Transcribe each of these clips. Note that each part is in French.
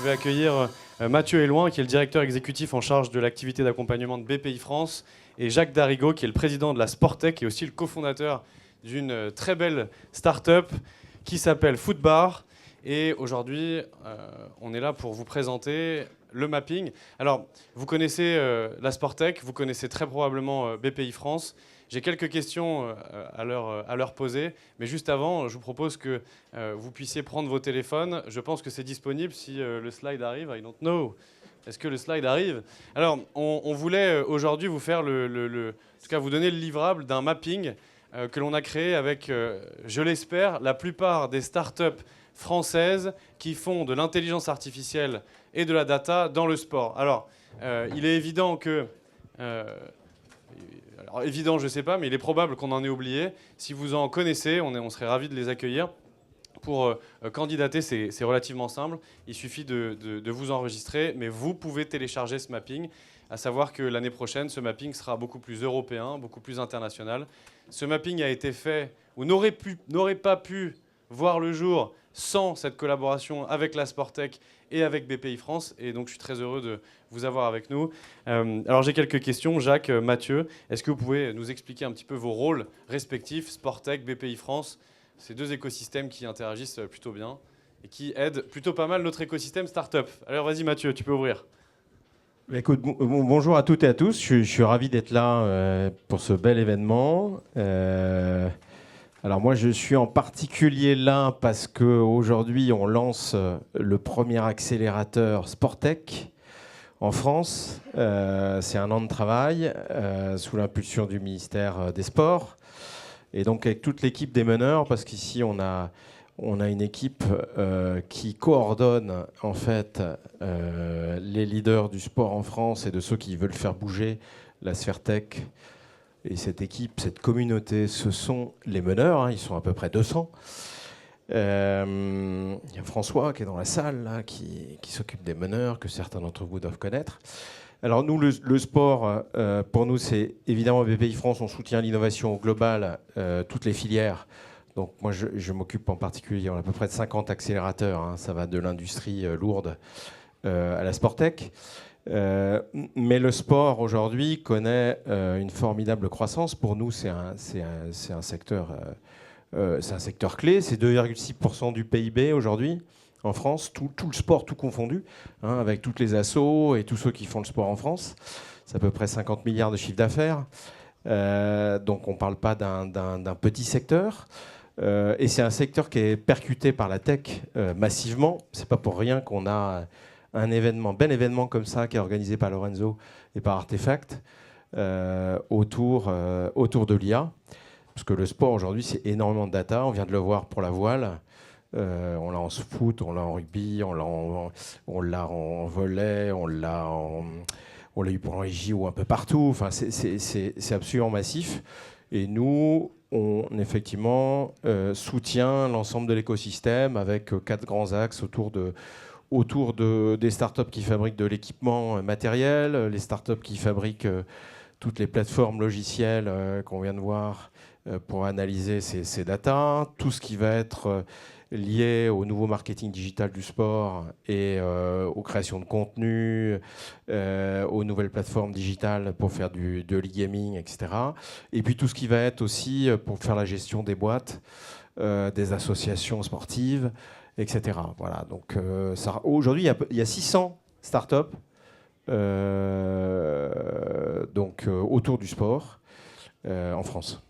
je vais accueillir Mathieu Éloin, qui est le directeur exécutif en charge de l'activité d'accompagnement de BPI France, et Jacques Darigo, qui est le président de la Sportec et aussi le cofondateur d'une très belle start-up qui s'appelle Footbar. Et aujourd'hui, on est là pour vous présenter le mapping. Alors, vous connaissez la Sportec, vous connaissez très probablement BPI France. J'ai quelques questions à leur poser, mais juste avant, je vous propose que vous puissiez prendre vos téléphones. Je pense que c'est disponible si le slide arrive. I don't know. Est-ce que le slide arrive? Alors, on voulait aujourd'hui vous faire en tout cas vous donner le livrable d'un mapping que l'on a créé avec, je l'espère, la plupart des startups françaises qui font de l'intelligence artificielle et de la data dans le sport. Alors, il est évident que... alors, évident, je ne sais pas, mais il est probable qu'on en ait oublié. Si vous en connaissez, on serait ravis de les accueillir. Pour candidater, c'est relativement simple. Il suffit de vous enregistrer, mais vous pouvez télécharger ce mapping. À savoir que l'année prochaine, ce mapping sera beaucoup plus européen, beaucoup plus international. Ce mapping a été fait, ou n'aurait pas pu voir le jour sans cette collaboration avec la Sportec et avec BPI France. Et donc, je suis très heureux de vous avoir avec nous. Alors, j'ai quelques questions. Jacques, Mathieu, est-ce que vous pouvez nous expliquer un petit peu vos rôles respectifs, Sportec, BPI France, ces deux écosystèmes qui interagissent plutôt bien et qui aident plutôt pas mal notre écosystème startup. Alors, vas-y, Mathieu, tu peux ouvrir. Écoute, bonjour à toutes et à tous. Je suis ravi d'être là pour ce bel événement. Alors moi, je suis en particulier là parce qu'aujourd'hui, on lance le premier accélérateur Sportec en France. C'est un an de travail sous l'impulsion du ministère des Sports. Et donc avec toute l'équipe des meneurs, parce qu'ici, on a une équipe qui coordonne en fait les leaders du sport en France et de ceux qui veulent faire bouger la sphère tech. Et cette équipe, cette communauté, ce sont les meneurs, ils sont à peu près 200. Il y a François qui est dans la salle, là, qui s'occupe des meneurs, que certains d'entre vous doivent connaître. Alors nous, le sport, pour nous, c'est évidemment BPI France, on soutient l'innovation globale, toutes les filières. Donc moi, je m'occupe en particulier, on a à peu près de 50 accélérateurs, ça va de l'industrie lourde à la Sportec. Mais le sport aujourd'hui connaît une formidable croissance. Pour nous, c'est un secteur clé. C'est 2,6% du PIB aujourd'hui en France, tout le sport, tout confondu, avec toutes les assos et tous ceux qui font le sport en France. C'est à peu près 50 milliards de chiffre d'affaires. Donc on ne parle pas d'un petit secteur. Et c'est un secteur qui est percuté par la tech massivement. C'est pas pour rien qu'on a un bel événement comme ça qui est organisé par Lorenzo et par Artefact autour de l'IA. Parce que le sport aujourd'hui, c'est énormément de data. On vient de le voir pour la voile. On l'a en foot, on l'a en rugby, on l'a en volley, on l'a eu pour les JO un peu partout. Enfin, c'est absolument massif. Et nous, on effectivement soutient l'ensemble de l'écosystème avec 4 grands axes autour des startups qui fabriquent de l'équipement matériel, les startups qui fabriquent toutes les plateformes logicielles qu'on vient de voir pour analyser ces datas, tout ce qui va être lié au nouveau marketing digital du sport et aux créations de contenu, aux nouvelles plateformes digitales pour faire de l'e-gaming, etc. Et puis tout ce qui va être aussi pour faire la gestion des boîtes, des associations sportives, etc. Voilà. Donc, aujourd'hui, il y a 600 startups autour du sport en France.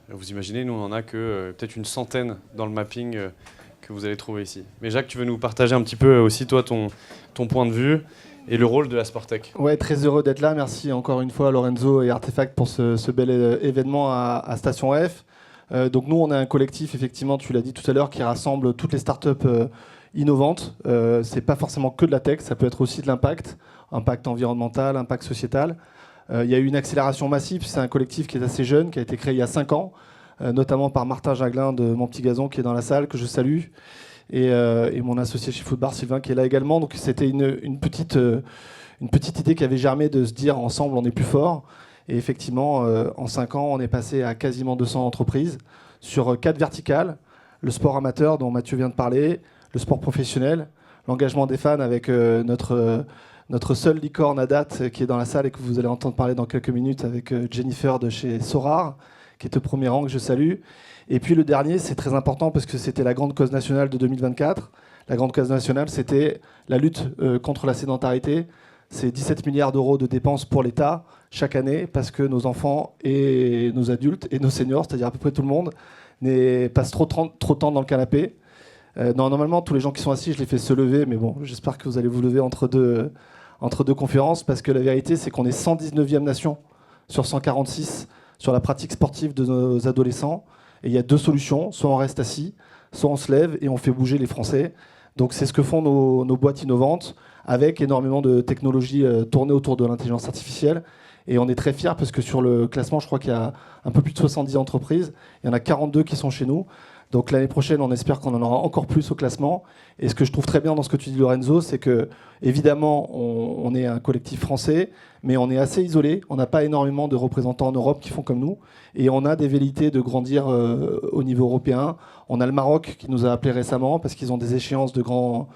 Vous imaginez, nous, on n'en a que peut-être une centaine dans le mapping que vous allez trouver ici. Mais Jacques, tu veux nous partager un petit peu aussi, toi, ton point de vue et le rôle de la Sportec? Ouais, très heureux d'être là. Merci encore une fois à Lorenzo et Artefact pour ce bel événement à Station F. Donc nous, on est un collectif, effectivement, tu l'as dit tout à l'heure, qui rassemble toutes les startups innovantes. C'est pas forcément que de la tech, ça peut être aussi de l'impact environnemental, impact sociétal. Il y a eu une accélération massive, c'est un collectif qui est assez jeune, qui a été créé il y a 5 ans, notamment par Martin Jaglin de Mon Petit Gazon, qui est dans la salle, que je salue, et mon associé chez Footbar, Sylvain, qui est là également. Donc c'était une petite idée qui avait germé de se dire ensemble on est plus fort. Et effectivement, en 5 ans, on est passé à quasiment 200 entreprises sur 4 verticales. Le sport amateur dont Mathieu vient de parler, le sport professionnel, l'engagement des fans avec notre seule licorne à date qui est dans la salle et que vous allez entendre parler dans quelques minutes avec Jennifer de chez Sorar, qui est au premier rang, que je salue. Et puis le dernier, c'est très important parce que c'était la grande cause nationale de 2024. La grande cause nationale, c'était la lutte contre la sédentarité. C'est 17 milliards d'euros de dépenses pour l'État chaque année parce que nos enfants et nos adultes et nos seniors, c'est-à-dire à peu près tout le monde, passent trop de temps dans le canapé. Normalement, tous les gens qui sont assis, je les fais se lever, mais bon, j'espère que vous allez vous lever entre deux conférences parce que la vérité, c'est qu'on est 119e nation sur 146 sur la pratique sportive de nos adolescents. Et il y a deux solutions, soit on reste assis, soit on se lève et on fait bouger les Français. Donc c'est ce que font nos boîtes innovantes, avec énormément de technologies tournées autour de l'intelligence artificielle. Et on est très fiers parce que sur le classement, je crois qu'il y a un peu plus de 70 entreprises. Il y en a 42 qui sont chez nous. Donc l'année prochaine, on espère qu'on en aura encore plus au classement. Et ce que je trouve très bien dans ce que tu dis, Lorenzo, c'est que, évidemment, on est un collectif français, mais on est assez isolé. On n'a pas énormément de représentants en Europe qui font comme nous. Et on a des velléités de grandir au niveau européen. On a le Maroc qui nous a appelés récemment parce qu'ils ont des échéances de grands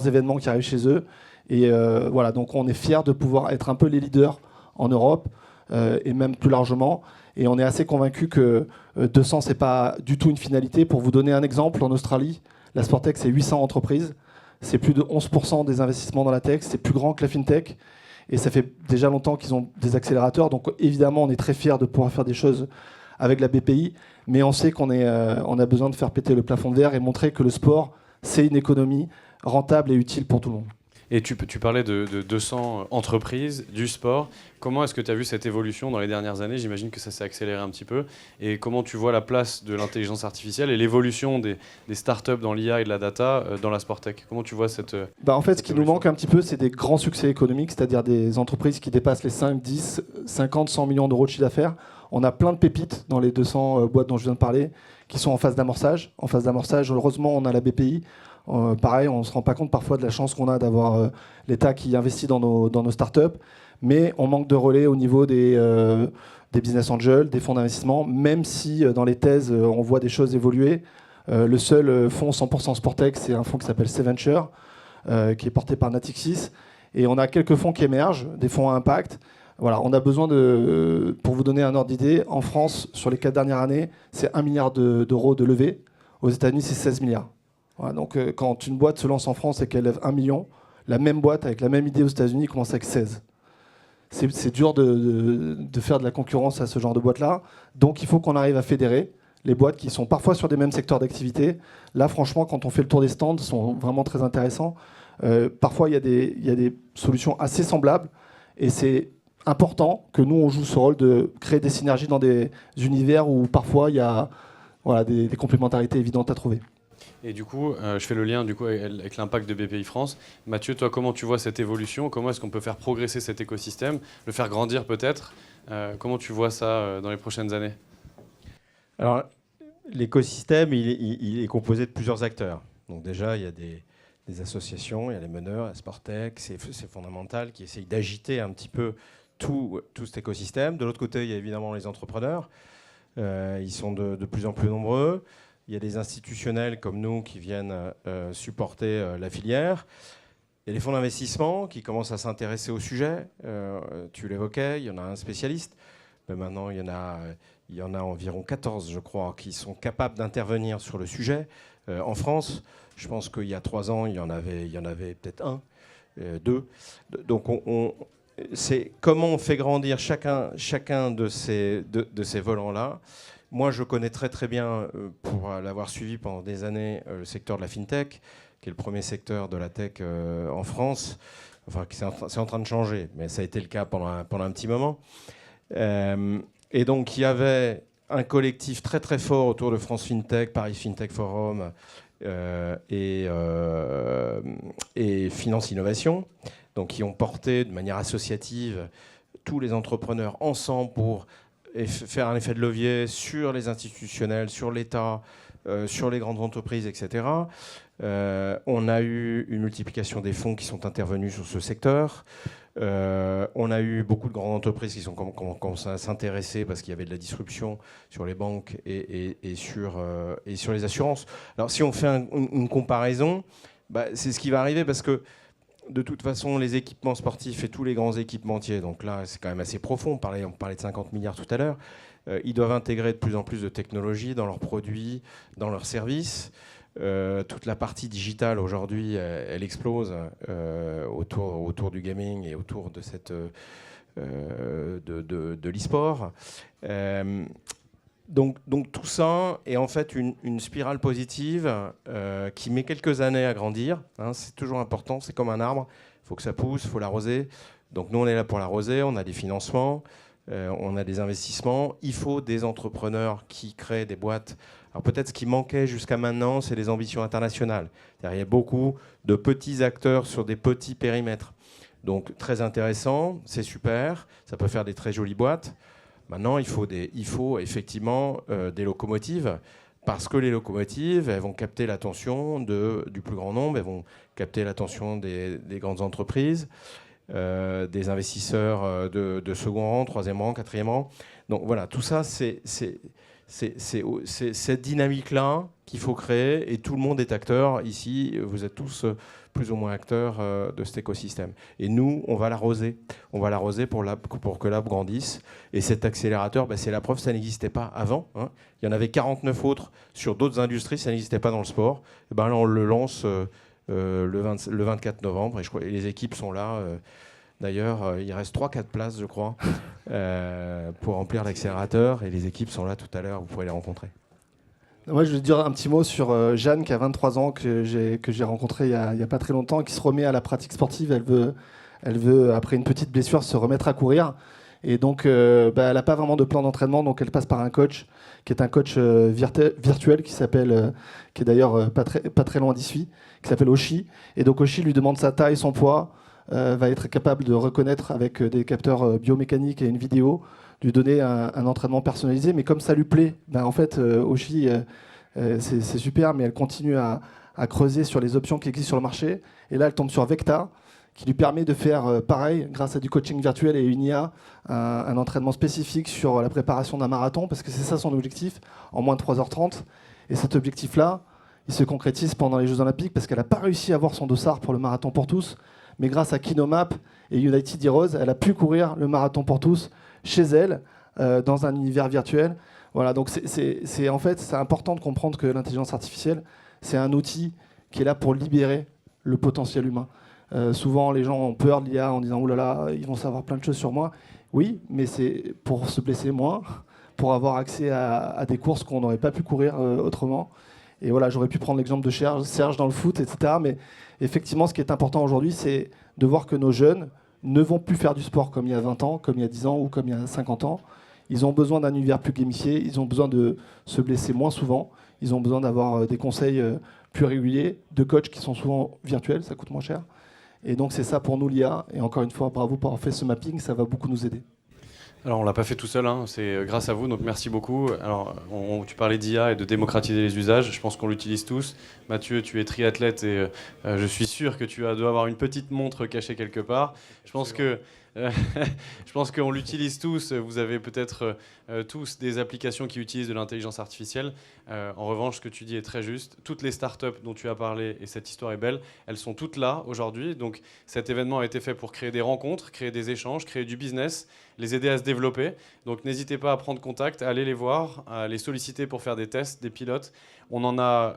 événements qui arrivent chez eux. Et voilà, donc on est fiers de pouvoir être un peu les leaders en Europe et même plus largement. Et on est assez convaincus que 200, ce n'est pas du tout une finalité. Pour vous donner un exemple, en Australie, la Sporttech, c'est 800 entreprises. C'est plus de 11% des investissements dans la tech. C'est plus grand que la FinTech. Et ça fait déjà longtemps qu'ils ont des accélérateurs. Donc évidemment, on est très fiers de pouvoir faire des choses avec la BPI. Mais on sait qu'on a besoin de faire péter le plafond de verre et montrer que le sport, c'est une économie rentable et utile pour tout le monde. Et tu parlais de 200 entreprises, du sport. Comment est-ce que tu as vu cette évolution dans les dernières années? J'imagine que ça s'est accéléré un petit peu. Et comment tu vois la place de l'intelligence artificielle et l'évolution des startups dans l'IA et de la data dans la Sporttech? Comment tu vois cette En fait, ce qui nous manque un petit peu, c'est des grands succès économiques, c'est-à-dire des entreprises qui dépassent les 5, 10, 50, 100 millions d'euros de chiffre d'affaires. On a plein de pépites dans les 200 boîtes dont je viens de parler qui sont en phase d'amorçage. En phase d'amorçage, heureusement, on a la BPI. Pareil, on ne se rend pas compte parfois de la chance qu'on a d'avoir l'État qui investit dans nos startups, mais on manque de relais au niveau des business angels, des fonds d'investissement, même si dans les thèses, on voit des choses évoluer. Le seul fonds 100% Sporttech, c'est un fonds qui s'appelle C-Venture, qui est porté par Natixis, et on a quelques fonds qui émergent, des fonds à impact. Voilà, on a besoin pour vous donner un ordre d'idée, en France, sur les 4 dernières années, c'est 1 milliard d'euros de levée. Aux États-Unis, c'est 16 milliards. Voilà, donc quand une boîte se lance en France et qu'elle lève 1 million, la même boîte avec la même idée aux États-Unis commence avec 16. C'est dur de faire de la concurrence à ce genre de boîte-là. Donc il faut qu'on arrive à fédérer les boîtes qui sont parfois sur des mêmes secteurs d'activité. Là, franchement, quand on fait le tour des stands, sont vraiment très intéressants. Parfois, il y a des solutions assez semblables. Et c'est important que nous, on joue ce rôle de créer des synergies dans des univers où parfois il y a des complémentarités évidentes à trouver. Et du coup, je fais le lien avec l'impact de BPI France. Mathieu, toi, comment tu vois cette évolution? Comment est-ce qu'on peut faire progresser cet écosystème, le faire grandir peut-être? Comment tu vois ça dans les prochaines années? Alors, l'écosystème, il est composé de plusieurs acteurs. Donc déjà, il y a des associations, il y a les meneurs, la Sporttech, c'est fondamental, qui essayent d'agiter un petit peu tout cet écosystème. De l'autre côté, il y a évidemment les entrepreneurs. Ils sont de plus en plus nombreux. Il y a des institutionnels comme nous qui viennent supporter la filière. Il y a les fonds d'investissement qui commencent à s'intéresser au sujet. Tu l'évoquais, il y en a un spécialiste. Mais maintenant, il y en a environ 14, je crois, qui sont capables d'intervenir sur le sujet. En France, je pense qu'il y a 3 ans, il y en avait peut-être 1, 2. Donc, c'est comment on fait grandir chacun de ces volants-là. Moi, je connais très très bien, pour l'avoir suivi pendant des années, le secteur de la FinTech, qui est le premier secteur de la tech en France. Enfin, c'est en train de changer, mais ça a été le cas pendant un petit moment. Et donc, il y avait un collectif très très fort autour de France FinTech, Paris FinTech Forum et Finance Innovation, donc qui ont porté de manière associative tous les entrepreneurs ensemble pour faire un effet de levier sur les institutionnels, sur l'État, sur les grandes entreprises, etc. On a eu une multiplication des fonds qui sont intervenus sur ce secteur. On a eu beaucoup de grandes entreprises qui sont commencé à s'intéresser parce qu'il y avait de la disruption sur les banques et sur les assurances. Alors si on fait une comparaison, C'est ce qui va arriver parce que de toute façon, les équipements sportifs et tous les grands équipementiers, donc là, c'est quand même assez profond. On parlait de 50 milliards tout à l'heure. Ils doivent intégrer de plus en plus de technologies dans leurs produits, dans leurs services. Toute la partie digitale, aujourd'hui, elle explose autour du gaming et autour de, de l'e-sport. Donc tout ça est en fait une spirale positive qui met quelques années à grandir. Hein, c'est toujours important, c'est comme un arbre, il faut que ça pousse, il faut l'arroser. Donc nous on est là pour l'arroser, on a des financements, on a des investissements. Il faut des entrepreneurs qui créent des boîtes. Alors peut-être ce qui manquait jusqu'à maintenant, c'est les ambitions internationales. Il y a beaucoup de petits acteurs sur des petits périmètres. Donc très intéressant, c'est super, ça peut faire des très jolies boîtes. Maintenant, il faut effectivement des locomotives, parce que les locomotives, elles vont capter l'attention du plus grand nombre, elles vont capter l'attention des grandes entreprises, des investisseurs de second rang, troisième rang, quatrième rang. Donc voilà, tout ça, c'est cette dynamique-là qu'il faut créer, et tout le monde est acteur. Ici, vous êtes tous plus ou moins acteurs de cet écosystème. Et nous, on va l'arroser. On va l'arroser pour que l'app grandisse. Et cet accélérateur, c'est la preuve, ça n'existait pas avant. Hein. Il y en avait 49 autres sur d'autres industries, ça n'existait pas dans le sport. Et là, on le lance le 24 novembre, et les équipes sont là. D'ailleurs, il reste 3-4 places, je crois, pour remplir l'accélérateur. Et les équipes sont là tout à l'heure, vous pourrez les rencontrer. Moi, je vais dire un petit mot sur Jeanne, qui a 23 ans, que j'ai rencontrée il n'y a pas très longtemps, qui se remet à la pratique sportive. Elle veut, après une petite blessure, se remettre à courir. Et donc, elle n'a pas vraiment de plan d'entraînement, donc elle passe par un coach, qui est un coach virtuel, qui est d'ailleurs pas très loin d'ici, qui s'appelle Oshi. Et donc, Oshi lui demande sa taille, son poids, va être capable de reconnaître avec des capteurs biomécaniques et une vidéo, lui donner un entraînement personnalisé. Mais comme ça lui plaît, en fait, Oshi, c'est super, mais elle continue à creuser sur les options qui existent sur le marché. Et là, elle tombe sur Vecta, qui lui permet de faire pareil, grâce à du coaching virtuel et une IA, un entraînement spécifique sur la préparation d'un marathon, parce que c'est ça son objectif, en moins de 3h30. Et cet objectif-là, il se concrétise pendant les Jeux Olympiques, parce qu'elle n'a pas réussi à avoir son dossard pour le marathon pour tous, mais grâce à Kinomap et United Heroes, elle a pu courir le marathon pour tous chez elle, dans un univers virtuel. Voilà, donc en fait, c'est important de comprendre que l'intelligence artificielle, c'est un outil qui est là pour libérer le potentiel humain. Souvent, les gens ont peur de l'IA en disant « Ouh là là, ils vont savoir plein de choses sur moi ». Oui, mais c'est pour se blesser moins, pour avoir accès à des courses qu'on n'aurait pas pu courir autrement. Et voilà, j'aurais pu prendre l'exemple de Serge dans le foot, etc. Mais effectivement, ce qui est important aujourd'hui, c'est de voir que nos jeunes ne vont plus faire du sport comme il y a 20 ans, comme il y a 10 ans ou comme il y a 50 ans. Ils ont besoin d'un univers plus gamifié, ils ont besoin de se blesser moins souvent, ils ont besoin d'avoir des conseils plus réguliers, de coachs qui sont souvent virtuels, ça coûte moins cher. Et donc c'est ça pour nous l'IA. Et encore une fois, bravo pour avoir fait ce mapping, ça va beaucoup nous aider. Alors on ne l'a pas fait tout seul, hein. C'est grâce à vous, donc merci beaucoup. Alors tu parlais d'IA et de démocratiser les usages, je pense qu'on l'utilise tous. Mathieu, tu es triathlète et je suis sûr que tu dois avoir une petite montre cachée quelque part. Je pense qu'on l'utilise tous. Vous avez peut-être tous des applications qui utilisent de l'intelligence artificielle. En revanche, ce que tu dis est très juste. Toutes les startups dont tu as parlé, et cette histoire est belle, elles sont toutes là aujourd'hui. Donc cet événement a été fait pour créer des rencontres, créer des échanges, créer du business, les aider à se développer. Donc n'hésitez pas à prendre contact, à aller les voir, à les solliciter pour faire des tests, des pilotes. On en a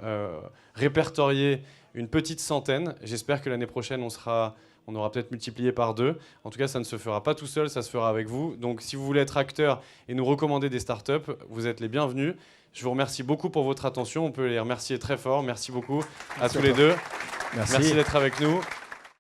répertorié une petite centaine. J'espère que l'année prochaine, on aura peut-être multiplié par 2. En tout cas, ça ne se fera pas tout seul, ça se fera avec vous. Donc si vous voulez être acteur et nous recommander des startups, vous êtes les bienvenus. Je vous remercie beaucoup pour votre attention. On peut les remercier très fort. Merci beaucoup à tous les deux. Merci d'être avec nous.